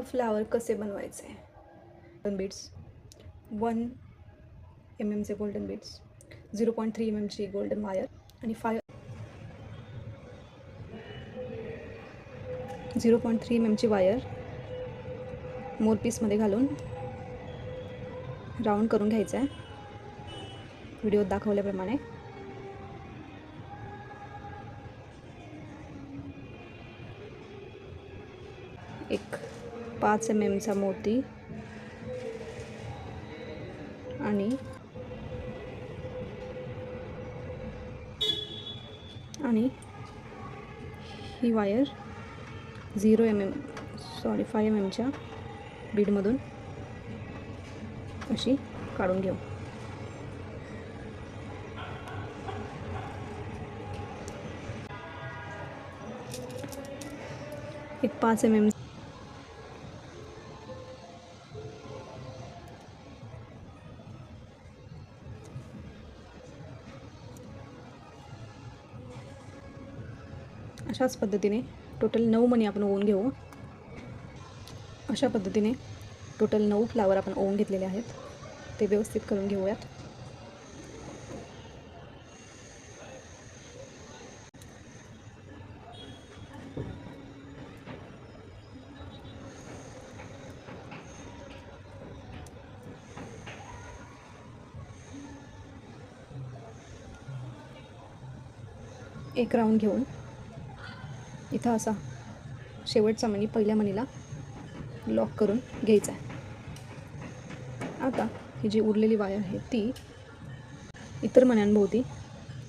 Flower कसे बनवायचे. Golden beads 1 mmचे गोल्डन बीड्स, 0.3 mmची गोल्डन वायर आणि 0.3 mmची वायर मोरपीसमध्ये घालून राऊंड करून घ्यायचं आहे व्हिडिओत दाखवल्याप्रमाणे. एक 5 mmचा मोती आणि ही वायर 5 mmच्या बीडमधून अशी काढून घेऊ. एक 5 mm अशाच पद्धतीने टोटल 9 मणी आपण ओवून घेऊ. अशा पद्धतीने टोटल 9 फ्लावर आपण ओवून घेतलेले आहेत. ते व्यवस्थित करून घेऊयात. एक राऊंड घेऊन इथं असा शेवटचा मणी पहिल्या मणीला लॉक करून घ्यायचा आहे. आता ही जी उरलेली वायर आहे ती इतर मण्यांभोवती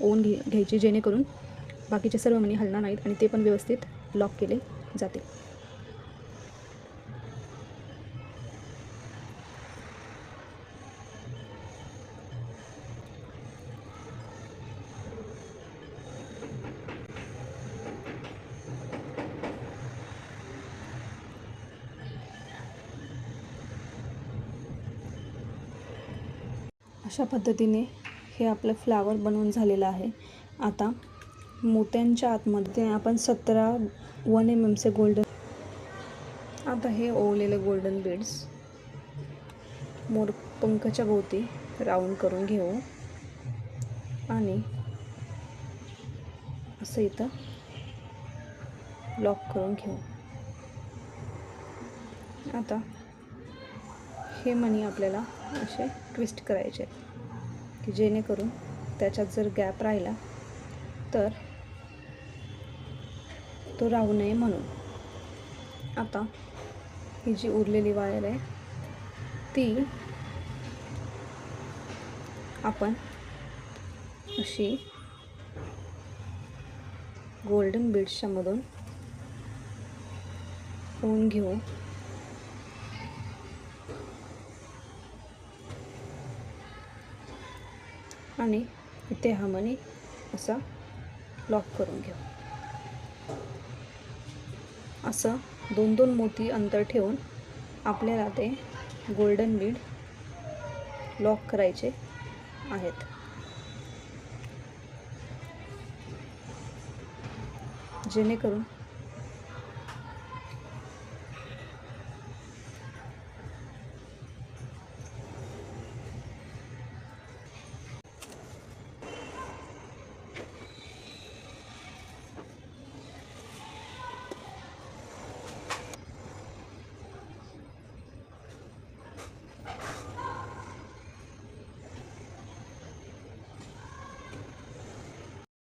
ओवून घ्यायची, जेणेकरून बाकीचे सर्व मणी हलणार नाहीत आणि ते पण व्यवस्थित लॉक केले जातील. अशा पद्धतीने हे आपलं फ्लावर बनवून झालेलं आहे. आता मोत्यांच्या आतमध्ये आपण 1 mmचे गोल्डन, आता हे ओवलेले गोल्डन बीड्स मोरपंखाच्या भोवती राऊंड करून घेऊ आणि असं इथं लॉक करून घेऊ. आता हे मणी आपल्याला असे ट्विस्ट करायचे की जेणेकरून त्याच्यात जर गॅप राहिला तर तो राहू नये म्हणून. आता ही जी उरलेली वायर आहे ती आपण अशी गोल्डन बीड्सच्या मधून ओवून घेऊ आणि इथे हा मणी असा लॉक करून घेऊ. असं 2-2 मोती अंतर ठेवून आपल्याला ते गोल्डन बीड लॉक करायचे आहेत. जेणेकरून